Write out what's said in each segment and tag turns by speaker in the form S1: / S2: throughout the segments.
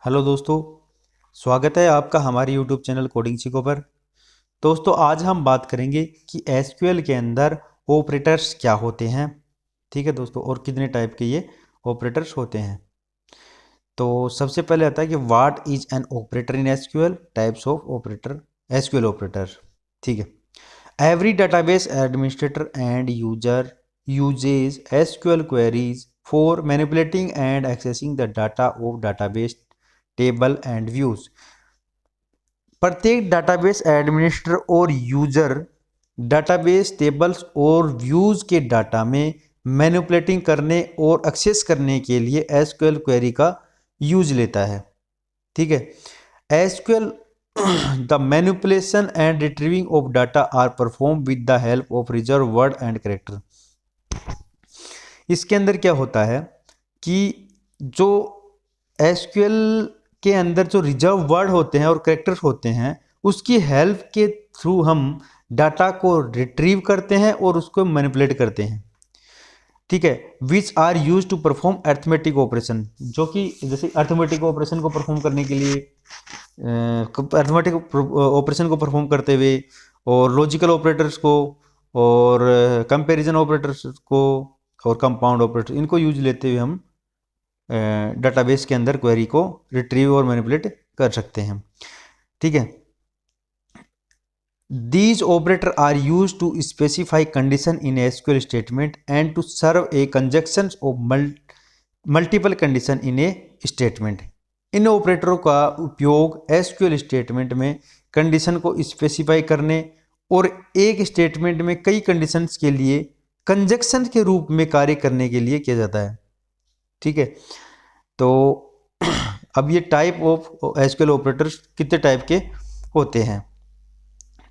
S1: Hello दोस्तों, स्वागत है आपका हमारे यूट्यूब चैनल कोडिंग सीखो पर। दोस्तों, आज हम बात करेंगे कि एसक्यूएल के अंदर ऑपरेटर्स क्या होते हैं। ठीक है दोस्तों, और कितने टाइप के ये ऑपरेटर्स होते हैं। तो सबसे पहले आता है कि what is an operator in SQL, types of operator, SQL operator. ठीक है, every database administrator and user uses SQL queries for manipulating and accessing the data of database table and views. प्रत्येक डाटाबेस एडमिनिस्ट्रेटर और user database tables और views के data में manipulating करने और access करने के लिए एसक्यूएल क्वेरी का यूज लेता है। ठीक है, SQL the manipulation and retrieving of data are perform with the help of reserve word and character. इसके अंदर क्या होता है कि जो एसक्यूएल के अंदर जो रिजर्व वर्ड होते हैं और कैरेक्टर्स होते हैं, उसकी हेल्प के थ्रू हम डाटा को रिट्रीव करते हैं और उसको मैनिपुलेट करते हैं। ठीक है, which are use to perform arithmetic operation, जो कि जैसे अर्थमेटिक ऑपरेशन को परफॉर्म करने के लिए अर्थमेटिक ऑपरेशन को परफॉर्म करते हुए, और लॉजिकल ऑपरेटर्स को, और कंपैरिजन ऑपरेटर्स को, और कंपाउंड ऑपरेटर, इनको यूज लेते हुए हम डाटाबेस के अंदर क्वेरी को रिट्रीव और मैनिपुलेट कर सकते हैं। ठीक है, these operator are used to specify condition in SQL statement and to serve a conjunction of multiple condition in a statement। इन ऑपरेटरों का उपयोग एसक्यूएल स्टेटमेंट में कंडीशन को स्पेसिफाई करने और एक स्टेटमेंट में कई कंडीशंस के लिए कंजक्शन के रूप में कार्य करने के लिए किया जाता है। ठीक है, तो अब ये टाइप ऑफ एसक्यूएल ऑपरेटर्स कितने टाइप के होते हैं।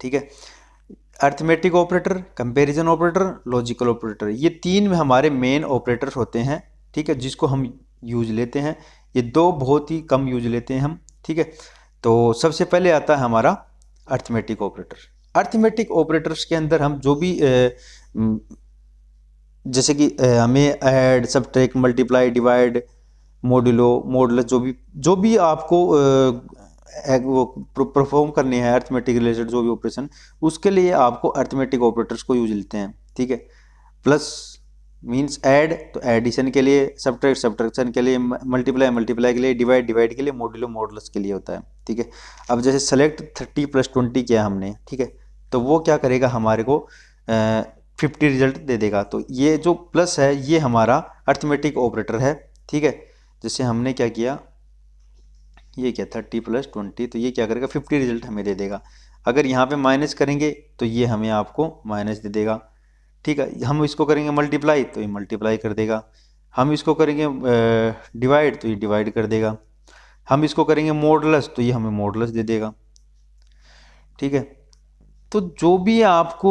S1: ठीक है, arithmetic operator, comparison operator, logical operator, ये तीन में हमारे मेन ऑपरेटर्स होते हैं। ठीक है, जिसको हम यूज लेते हैं। ये दो बहुत ही कम यूज लेते हैं हम। ठीक है, तो सबसे पहले आता है हमारा अर्थमेटिक ऑपरेटर। अर्थमेटिक ऑपरेटर्स के अंदर हम जो भी जैसे कि हमें add, subtract, multiply, divide, modulo, modulus, जो भी आपको वो परफॉर्म करने हैं अर्थमेटिक रिलेटेड जो भी ऑपरेशन, उसके लिए आपको अर्थमेटिक ऑपरेटर्स को यूज लेते हैं। ठीक है, प्लस मींस ऐड, तो एडिशन के लिए, सब्ट्रैक्ट सब्ट्रैक्शन के लिए, मल्टीप्लाई मल्टीप्लाई के लिए, डिवाइड डिवाइड के लिए, मॉड्यूलो मॉडुलस के लिए होता है। ठीक है, अब जैसे सेलेक्ट 30 + 20 किया हमने, ठीक है, तो वो क्या करेगा, हमारे को 50 रिजल्ट दे देगा। तो ये जो प्लस है ये हमारा अर्थमेटिक ऑपरेटर है। ठीक है, जैसे हमने क्या किया, ये क्या 30 + 20, तो ये क्या करेगा 50 रिजल्ट हमें दे देगा। अगर यहाँ पे माइनस करेंगे तो ये हमें आपको माइनस दे देगा। ठीक है, हम इसको करेंगे मल्टीप्लाई तो ये मल्टीप्लाई कर देगा। हम इसको करेंगे डिवाइड तो ये डिवाइड कर देगा। हम इसको करेंगे मॉडुलस तो ये हमें मॉडुलस दे देगा। ठीक है, तो जो भी आपको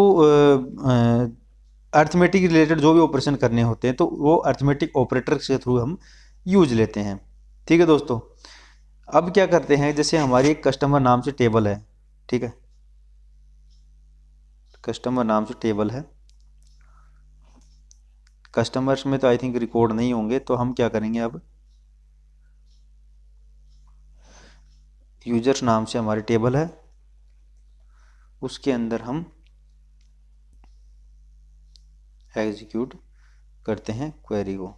S1: अर्थमेटिक रिलेटेड जो भी ऑपरेशन करने होते हैं तो वो अर्थमेटिक ऑपरेटर के थ्रू हम यूज लेते हैं। ठीक है दोस्तों, अब क्या करते हैं, जैसे हमारी एक कस्टमर नाम से टेबल है। ठीक है, कस्टमर नाम से टेबल है। कस्टमर्स में तो आई थिंक रिकॉर्ड नहीं होंगे, तो हम क्या करेंगे, अब यूजर्स नाम से हमारी टेबल है, उसके अंदर हम एग्जीक्यूट करते हैं क्वेरी को।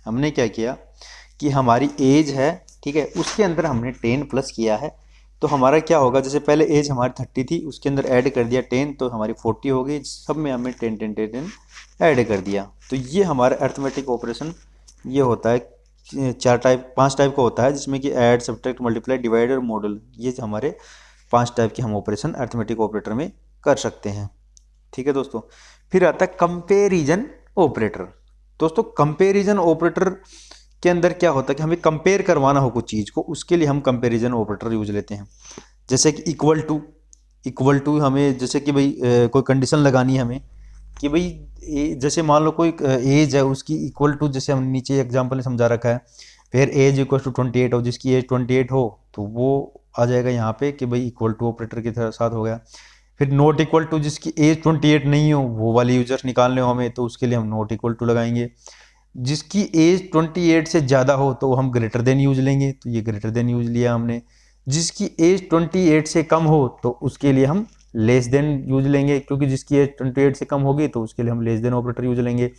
S1: हमने क्या किया कि हमारी एज है, ठीक है, उसके अंदर हमने 10+ किया है, तो हमारा क्या होगा, जैसे पहले एज हमारी 30 थी, उसके अंदर ऐड कर दिया 10, तो हमारी 40 हो गई। सब में हमें 10 10 10 10 ऐड कर दिया। तो ये हमारा अर्थमेटिक ऑपरेशन ये होता है, 5 टाइप का होता है, जिसमें कि ऐड, सब्ट्रैक्ट, मल्टीप्लाई, डिवाइड और मॉडल, ये हमारे 5 टाइप के हम ऑपरेशन अर्थमेटिक ऑपरेटर में कर सकते हैं। ठीक है दोस्तों, फिर आता है कंपेरिजन ऑपरेटर। दोस्तों, कंपेरिजन ऑपरेटर के अंदर क्या होता है कि हमें कंपेयर करवाना हो कुछ चीज़ को, उसके लिए हम कंपेरिजन ऑपरेटर यूज लेते हैं। जैसे कि इक्वल टू हमें, जैसे कि भाई कोई कंडीशन लगानी है हमें कि भाई जैसे मान लो कोई एज है, उसकी इक्वल टू, जैसे हम नीचे एग्जांपल में समझा रखा है, फिर एज इक्वल टू 28 हो, जिसकी एज 28 हो तो वो आ जाएगा यहाँ पे कि भाई इक्वल टू ऑपरेटर के साथ हो गया। फिर नॉट इक्वल टू, जिसकी एज 28 नहीं हो, वो वाले यूजर्स निकालने हो हमें, तो उसके लिए हम नॉट इक्वल टू लगाएंगे। जिसकी एज 28 से ज़्यादा हो तो हम ग्रेटर देन यूज लेंगे, तो ये ग्रेटर देन यूज लिया हमने। जिसकी एज 28 से कम हो तो उसके लिए हम लेस देन यूज लेंगे, क्योंकि जिसकी एज 28 से कम होगी तो उसके लिए हम लेस देन ऑपरेटर यूज लेंगे।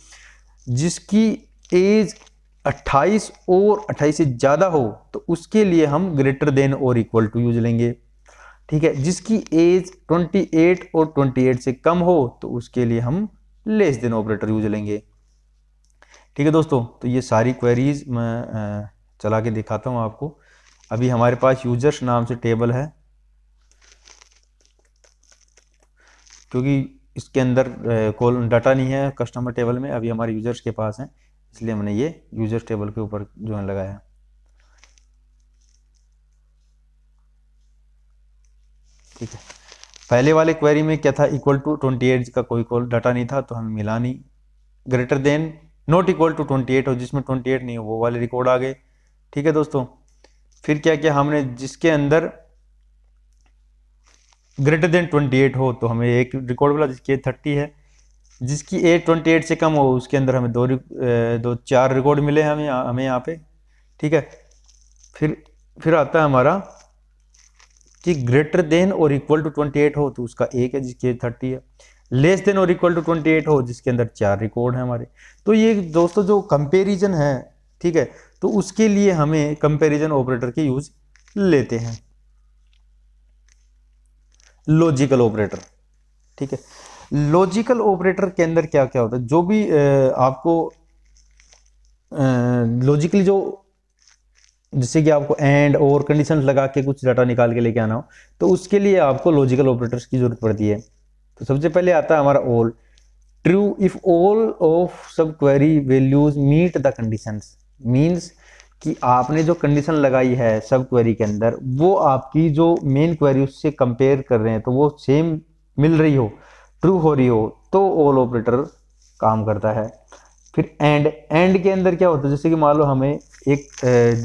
S1: जिसकी एज 28 और 28 से ज़्यादा हो तो उसके लिए हम ग्रेटर देन और इक्वल टू यूज लेंगे, ठीक है। जिसकी एज 28 और 28 से कम हो तो उसके लिए हम लेस देन ऑपरेटर यूज लेंगे, ठीक है दोस्तों। तो ये सारी क्वेरीज मैं चला के दिखाता हूँ आपको। अभी हमारे पास यूजर्स नाम से टेबल है, क्योंकि इसके अंदर कॉल डाटा नहीं है कस्टमर टेबल में, अभी हमारे यूजर्स के पास है, इसलिए हमने ये यूजर्स टेबल के ऊपर जो है लगाया। ठीक है, पहले वाले क्वेरी में क्या था, इक्वल टू 28 का कोई कॉल डाटा नहीं था तो हमें मिला नहीं। Greater than not equal to 28 हो, जिसमें 28 नहीं हो वो वाले रिकॉर्ड आ गए, ठीक है दोस्तों। फिर क्या किया हमने, जिसके अंदर ग्रेटर देन 28 हो तो हमें एक रिकॉर्ड मिला जिसकी एज 30 है। जिसकी एज 28 से कम हो उसके अंदर हमें दो चार रिकॉर्ड मिले हमें यहाँ पे, ठीक है। फिर आता है हमारा कि ग्रेटर देन और इक्वल टू 28 हो तो उसका एक है जिसकी एज 30 है। लेस देन और इक्वल टू 28 हो जिसके अंदर चार रिकॉर्ड है हमारे। तो ये दोस्तों जो कंपेरिजन है, ठीक है, तो उसके लिए हमें कंपेरिजन ऑपरेटर के यूज लेते हैं, लॉजिकल ऑपरेटर, ठीक है। लॉजिकल ऑपरेटर के अंदर क्या क्या होता है, जो भी आपको लॉजिकली जो, जैसे कि आपको एंड और कंडीशन लगा के कुछ डाटा निकाल के लेके आना हो तो उसके लिए आपको लॉजिकल ऑपरेटर्स की जरूरत पड़ती है। तो सबसे पहले आता है हमारा all. True if all of subquery values meet the conditions, means कि आपने जो कंडीशन लगाई है सब क्वेरी के अंदर वो आपकी जो मेन क्वेरी उससे कंपेयर कर रहे हैं तो वो सेम मिल रही हो, ट्रू हो रही हो, तो ऑल ऑपरेटर काम करता है। फिर एंड के अंदर क्या होता है, जैसे कि मान लो हमें एक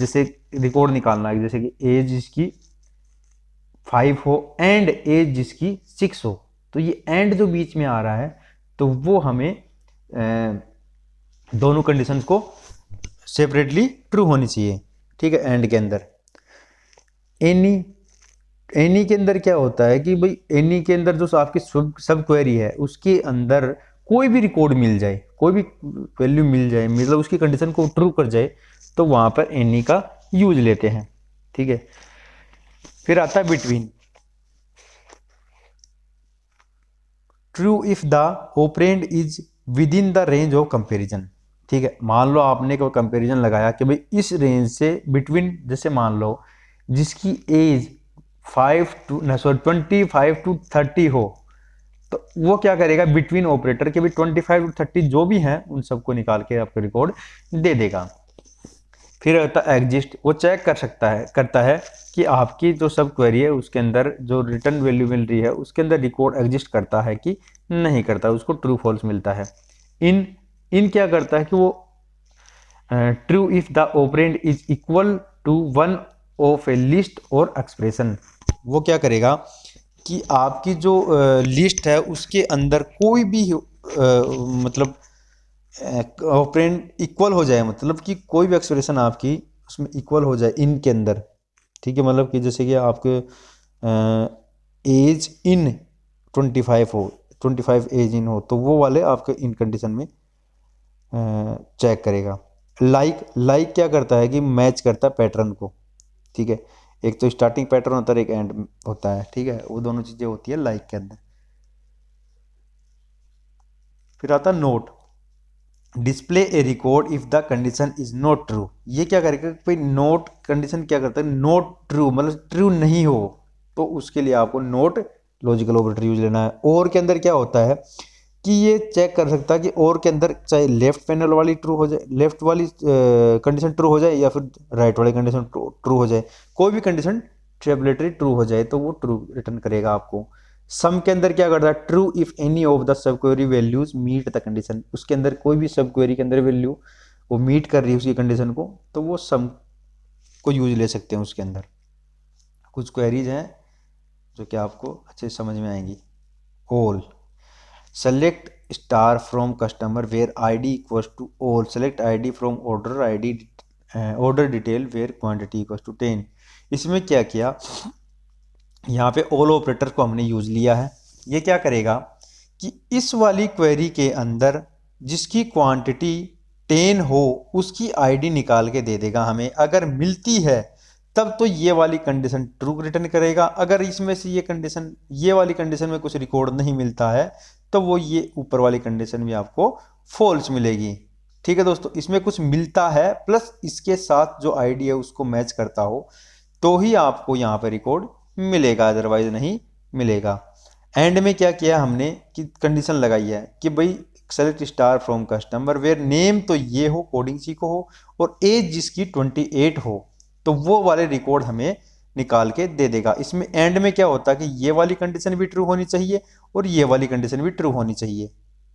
S1: जैसे रिकॉर्ड निकालना है, जैसे कि एज जिसकी 5 हो एंड एज जिसकी 6 हो, तो ये एंड जो बीच में आ रहा है तो वो हमें दोनों कंडीशंस को सेपरेटली ट्रू होनी चाहिए, ठीक है। एंड के अंदर एनी के अंदर क्या होता है कि भाई एनी के अंदर जो आपकी सब क्वेरी है उसके अंदर कोई भी रिकॉर्ड मिल जाए, कोई भी वैल्यू मिल जाए, मतलब उसकी कंडीशन को ट्रू कर जाए तो वहां पर एनी का यूज लेते हैं, ठीक है। फिर आता है between. True if the operand is with in the range of comparison, ठीक है। मान लो आपने कोई कंपेरिजन लगाया कि भाई इस रेंज से बिटवीन, जैसे मान लो जिसकी एज 25 टू 30 हो तो वो क्या करेगा, बिटवीन ऑपरेटर के भी 25 टू 30 जो भी हैं उन सबको निकाल के आपको रिकॉर्ड दे देगा। फिर आता है एग्जिस्ट, वो चेक कर सकता है करता है कि आपकी जो सब क्वेरी है उसके अंदर जो रिटर्न वैल्यू मिल रही है उसके अंदर रिकॉर्ड एग्जिस्ट करता है कि नहीं करता, उसको ट्रू फॉल्स मिलता है। इन इन क्या करता है कि वो true if the operand is equal to one of a list और एक्सप्रेशन, वो क्या करेगा कि आपकी जो लिस्ट है उसके अंदर कोई भी मतलब ऑपरेंड इक्वल हो जाए, मतलब कि कोई भी एक्सप्रेशन आपकी उसमें इक्वल हो जाए इन के अंदर, ठीक है। मतलब कि जैसे कि आपके एज इन 25 हो, 25 एज इन हो तो वो वाले आपके इन कंडीशन में चेक करेगा। लाइक क्या करता है कि मैच करता है पैटर्न को, ठीक है। एक तो स्टार्टिंग पैटर्न होता है एक एंड होता है, ठीक है, वो दोनों चीज़ें होती है लाइक के अंदर। फिर आता है note. Display A record if the condition is not true, ये क्या करेगा भाई, नोट कंडीशन क्या करता है, नॉट ट्रू मतलब ट्रू नहीं हो तो उसके लिए आपको नोट लॉजिकल ऑपरेटर यूज लेना है। और के अंदर क्या होता है कि ये चेक कर सकता है कि और के अंदर चाहे लेफ्ट पैनल वाली ट्रू हो जाए, लेफ्ट वाली कंडीशन ट्रू हो जाए या फिर राइट वाली कंडीशन ट्रू हो जाए, कोई भी कंडीशन ट्रेबलेटरी ट्रू हो जाए तो वो ट्रू रिटर्न करेगा आपको। सम के अंदर क्या करता है, true if any of the subquery values meet the condition, उसके अंदर कोई भी सब क्वेरी के अंदर वैल्यू वो मीट कर रही है उसकी कंडीशन को तो वो सम को यूज ले सकते हैं उसके अंदर। कुछ क्वेरीज हैं जो कि आपको अच्छे समझ में आएंगी। All select star from customer where ID equals to all, select ID from order ID order detail where quantity equals to 10। इसमें क्या किया, यहाँ पे ऑल ऑपरेटर को हमने यूज लिया है। ये क्या करेगा कि इस वाली क्वेरी के अंदर जिसकी क्वांटिटी 10 हो उसकी आईडी निकाल के दे देगा हमें। अगर मिलती है तब तो ये वाली कंडीशन ट्रू रिटर्न करेगा। अगर इसमें से ये वाली कंडीशन में कुछ रिकॉर्ड नहीं मिलता है तो वो ये ऊपर वाली कंडीशन भी आपको फॉल्स मिलेगी। ठीक है दोस्तों, इसमें कुछ मिलता है प्लस इसके साथ जो आईडी है उसको मैच करता हो तो ही आपको यहाँ पे रिकॉर्ड मिलेगा, अदरवाइज नहीं मिलेगा। एंड में क्या किया हमने कि कंडीशन लगाई है कि भाई select star from customer where name तो ये हो, कोडिंग सी को हो, और एज जिसकी 28 हो, तो वो वाले रिकॉर्ड हमें निकाल के दे देगा। इसमें एंड में क्या होता है कि ये वाली कंडीशन भी ट्रू होनी चाहिए और ये वाली कंडीशन भी ट्रू होनी चाहिए,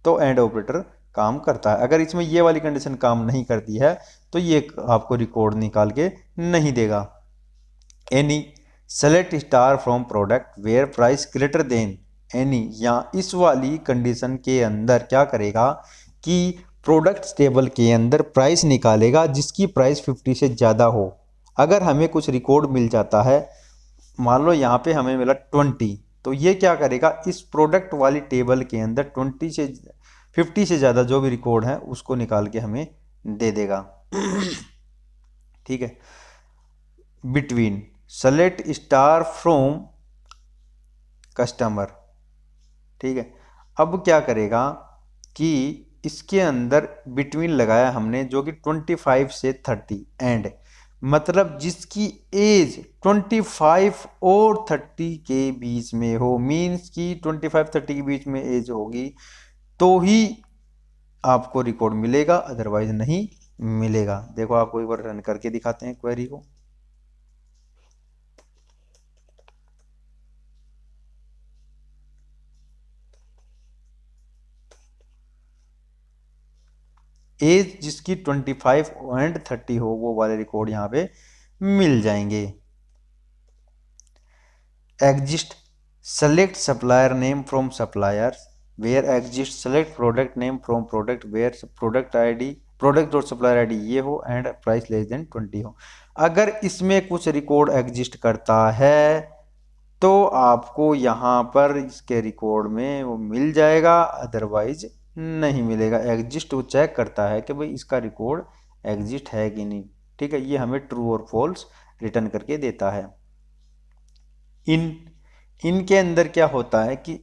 S1: तो एंड ऑपरेटर काम करता है। अगर इसमें ये वाली कंडीशन काम नहीं करती है तो ये आपको रिकॉर्ड निकाल के नहीं देगा। Any select star from product where price greater than any, या इस वाली कंडीशन के अंदर क्या करेगा कि प्रोडक्ट टेबल के अंदर प्राइस निकालेगा जिसकी प्राइस 50 से ज़्यादा हो। अगर हमें कुछ रिकॉर्ड मिल जाता है, मान लो यहाँ पे हमें मिला 20, तो ये क्या करेगा इस प्रोडक्ट वाली टेबल के अंदर 50 से ज़्यादा जो भी रिकॉर्ड है उसको निकाल के हमें दे देगा। ठीक है, between select star from customer. ठीक है, अब क्या करेगा कि इसके अंदर बिटवीन लगाया हमने जो कि 25 से 30 एंड, मतलब जिसकी एज 25 और 30 के बीच में हो, मीन्स कि 25-30 के बीच में एज होगी तो ही आपको रिकॉर्ड मिलेगा, अदरवाइज नहीं मिलेगा। देखो आपको एक बार रन करके दिखाते हैं क्वेरी को। एज जिसकी 25 एंड 30 हो वो वाले रिकॉर्ड यहाँ पे मिल जाएंगे। Exist select supplier name from supplier where exist select product name from product where product ID product और सप्लायर आईडी ये हो एंड प्राइस लेस देन 20 हो। अगर इसमें कुछ रिकॉर्ड एग्जिस्ट करता है तो आपको यहाँ पर इसके रिकॉर्ड में वो मिल जाएगा, अदरवाइज नहीं मिलेगा। एग्जिस्ट वो चेक करता है कि भाई इसका रिकॉर्ड एग्जिस्ट है कि नहीं। ठीक है, ये हमें ट्रू और फॉल्स रिटर्न करके देता है। इनके अंदर क्या होता है कि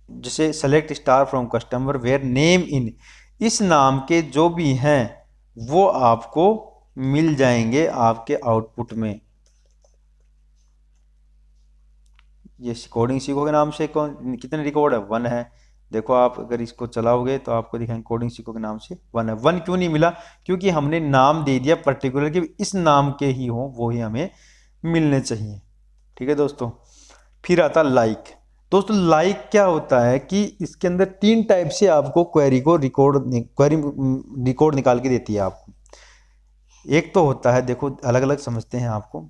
S1: जैसे select star from customer where name in, इस नाम के जो भी हैं वो आपको मिल जाएंगे आपके आउटपुट में। ये कोडिंग सीखो के नाम से कौन कितने रिकॉर्ड है, 1 है। देखो आप अगर इसको चलाओगे तो आपको दिखाएंगे कोडिंग सीखो के नाम से 1 है। 1 क्यों नहीं मिला, क्योंकि हमने नाम दे दिया पर्टिकुलर कि इस नाम के ही हो वो ही हमें मिलने चाहिए। ठीक है दोस्तों, फिर आता लाइक। दोस्तों लाइक क्या होता है कि इसके अंदर 3 टाइप से आपको क्वेरी रिकॉर्ड निकाल के देती है आपको। एक तो होता है, देखो अलग अलग समझते हैं आपको।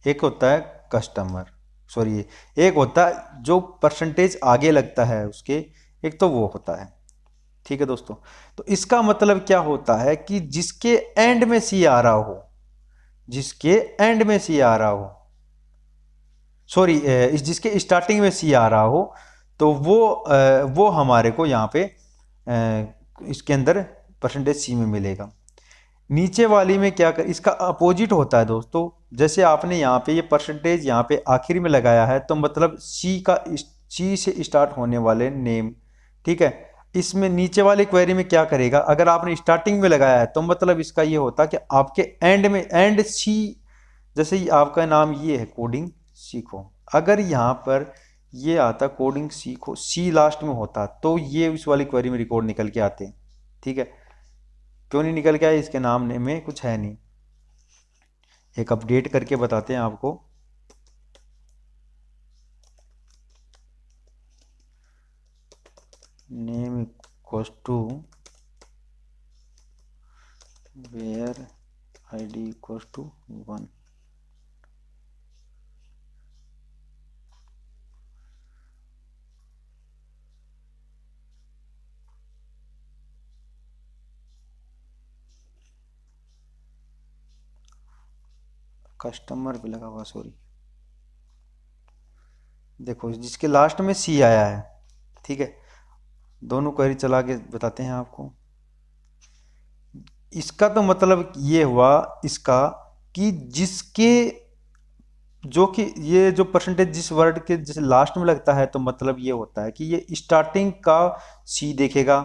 S1: एक होता है कस्टमर, सॉरी एक होता है जो परसेंटेज आगे लगता है उसके, एक तो वो होता है। ठीक है दोस्तों, तो इसका मतलब क्या होता है कि जिसके एंड में सी आ रहा हो, जिसके एंड में सी आ रहा हो, सॉरी जिसके स्टार्टिंग में सी आ रहा हो, तो वो हमारे को यहाँ पे इसके अंदर परसेंटेज सी में मिलेगा। नीचे वाली में क्या कर, इसका अपोजिट होता है दोस्तों। जैसे आपने यहाँ पे ये परसेंटेज यहाँ पे आखिर में लगाया है तो मतलब सी से स्टार्ट होने वाले नेम। ठीक है, इसमें नीचे वाले क्वेरी में क्या करेगा, अगर आपने स्टार्टिंग में लगाया है तो मतलब इसका ये होता कि आपके एंड में एंड सी, जैसे आपका नाम ये है कोडिंग सीखो, अगर यहाँ पर ये आता कोडिंग सीखो सी लास्ट में होता तो ये इस वाली क्वेरी में रिकॉर्ड निकल के आते। ठीक है, क्यों नहीं निकल के आए, इसके नाम में कुछ है नहीं। एक अपडेट करके बताते हैं आपको। Name equals to where ID equals to 1। Customer पे लगा हुआ, सॉरी, देखो जिसके लास्ट में सी आया है, ठीक है, दोनों क्वेरी चला के बताते हैं आपको। इसका तो मतलब ये हुआ इसका कि जिसके, जो कि ये जो परसेंटेज जिस वर्ड के जैसे लास्ट में लगता है, तो मतलब ये होता है कि ये स्टार्टिंग का सी देखेगा,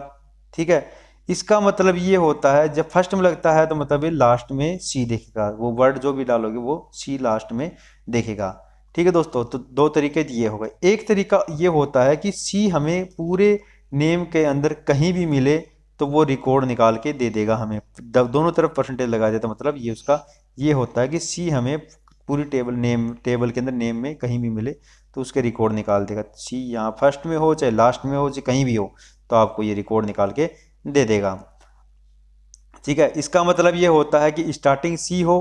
S1: ठीक है। इसका मतलब ये होता है जब फर्स्ट में लगता है तो मतलब ये लास्ट में सी देखेगा, वो वर्ड जो भी डालोगे वो सी लास्ट में देखेगा, ठीक है दोस्तों। तो दो तरीके ये हो गए। एक तरीका ये होता है कि सी हमें पूरे नेम के अंदर कहीं भी मिले तो वो रिकॉर्ड निकाल के दे देगा हमें, दोनों तरफ परसेंटेज लगा देता, मतलब ये उसका ये होता है कि सी हमें पूरी टेबल के अंदर नेम में कहीं भी मिले तो उसके रिकॉर्ड निकाल देगा। सी यहाँ फर्स्ट में हो चाहे लास्ट में हो चाहे कहीं भी हो, तो आपको ये रिकॉर्ड निकाल के दे देगा, ठीक है। इसका मतलब ये होता है कि स्टार्टिंग सी हो,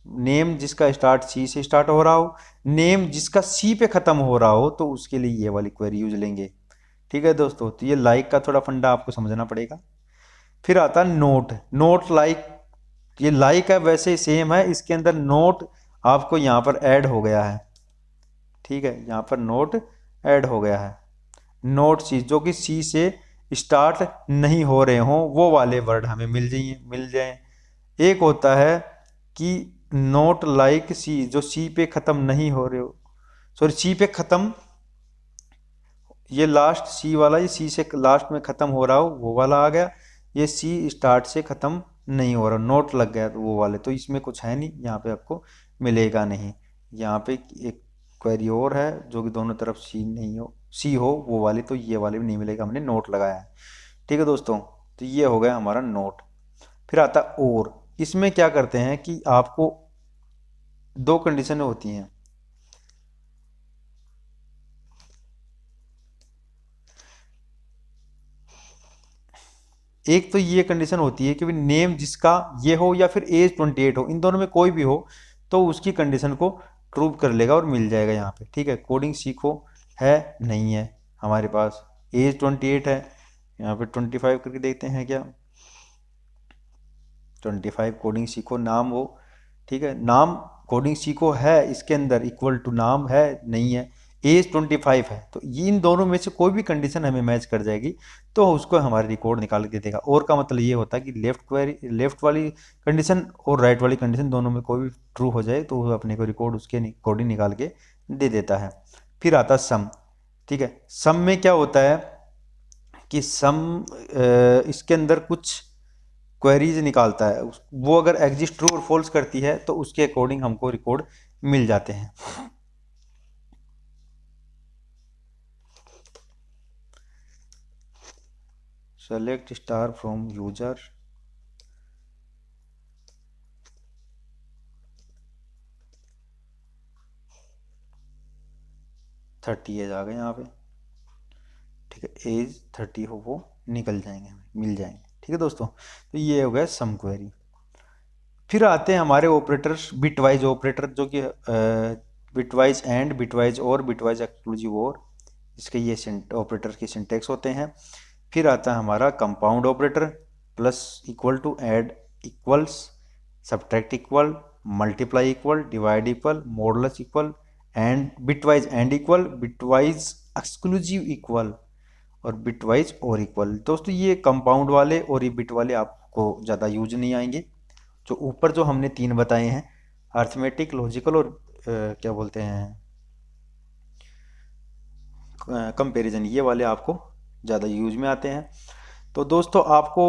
S1: नेम जिसका स्टार्ट सी से स्टार्ट हो रहा हो, नेम जिसका सी पे खत्म हो रहा हो, तो उसके लिए ये वाली क्वेरी यूज लेंगे, ठीक है दोस्तों। तो ये लाइक का थोड़ा फंडा आपको समझना पड़ेगा। फिर आता है नोट। नोट लाइक, ये लाइक है वैसे ही सेम है, इसके अंदर नोट आपको यहाँ पर ऐड हो गया है, ठीक है, यहाँ पर नोट ऐड हो गया है। नोट सी, जो कि सी से स्टार्ट नहीं हो रहे हों वो वाले वर्ड हमें मिल जाए। एक होता है कि नोट लाइक सी, जो सी पे ख़त्म नहीं हो रहे हो, सॉरी सी पे ख़त्म, ये लास्ट सी वाला, ये सी से लास्ट में ख़त्म हो रहा हो वो वाला आ गया। ये सी स्टार्ट से ख़त्म नहीं हो रहा, नोट लग गया तो वो वाले, तो इसमें कुछ है नहीं, यहाँ पे आपको मिलेगा नहीं। यहाँ पे एक क्वेरी और है जो कि दोनों तरफ सी नहीं हो, सी हो वो वाले, तो ये वाले भी नहीं मिलेगा, हमने नोट लगाया है, ठीक है दोस्तों। तो ये हो गया हमारा नोट। फिर आता और, इसमें क्या करते हैं कि आपको दो कंडीशन होती हैं। एक तो ये कंडीशन होती है कि नेम जिसका ये हो या फिर एज 28 हो, इन दोनों में कोई भी हो तो उसकी कंडीशन को ट्रू कर लेगा और मिल जाएगा यहाँ पे, ठीक है। कोडिंग सीखो है नहीं है हमारे पास, एज 28 है, यहाँ पे 25 करके देखते हैं क्या, 25 कोडिंग सीखो नाम हो, ठीक है, नाम कोडिंग सीखो है इसके अंदर इक्वल टू नाम है नहीं है, एज 25 है, तो ये इन दोनों में से कोई भी कंडीशन हमें मैच कर जाएगी तो उसको हमारा रिकॉर्ड निकाल के देगा। और का मतलब ये होता है कि लेफ्ट वाली कंडीशन और राइट वाली कंडीशन दोनों में कोई भी ट्रू हो जाए तो वो अपने को रिकॉर्ड उसके कोडिंग निकाल के दे देता है। फिर आता सम, ठीक है। सम में क्या होता है कि सम इसके अंदर कुछ क्वेरीज निकालता है, वो अगर एग्जिस्ट ट्रू और फॉल्स करती है तो उसके अकॉर्डिंग हमको रिकॉर्ड मिल जाते हैं। Select star from user, thirty age आ गए यहाँ पे, ठीक है, एज 30 हो वो निकल जाएंगे, हमें मिल जाएंगे, ठीक है दोस्तों। तो ये हो गया सम क्वेरी। फिर आते हैं हमारे ऑपरेटर्स, बिटवाइज ऑपरेटर, जो कि बिटवाइज एंड, बिटवाइज और, बिटवाइज एक्सक्लूसिव और, इसके ये ऑपरेटर के सिंटेक्स होते हैं। फिर आता है हमारा compound operator, plus equal to, add equals, subtract equal, multiply equal, divide equal, modulus equal, and bitwise and equal, bitwise exclusive equal और बिटवाइज और इक्वल। दोस्तों ये कंपाउंड वाले और ये बिट वाले आपको ज़्यादा यूज नहीं आएंगे। जो ऊपर जो हमने तीन बताए हैं, अर्थमेटिक, लॉजिकल और क्या बोलते हैं कंपैरिजन, ये वाले आपको ज़्यादा यूज में आते हैं। तो दोस्तों आपको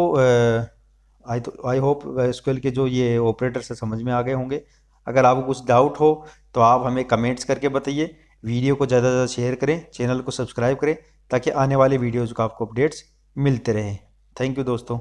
S1: आई होप एसक्यूएल के जो ये ऑपरेटर से समझ में आ गए होंगे। अगर आपको कुछ डाउट हो तो आप हमें कमेंट्स करके बताइए, वीडियो को ज़्यादा से ज़्यादा शेयर करें, चैनल को सब्सक्राइब करें ताकि आने वाले वीडियोज़ का आपको अपडेट्स मिलते रहें। थैंक यू दोस्तों।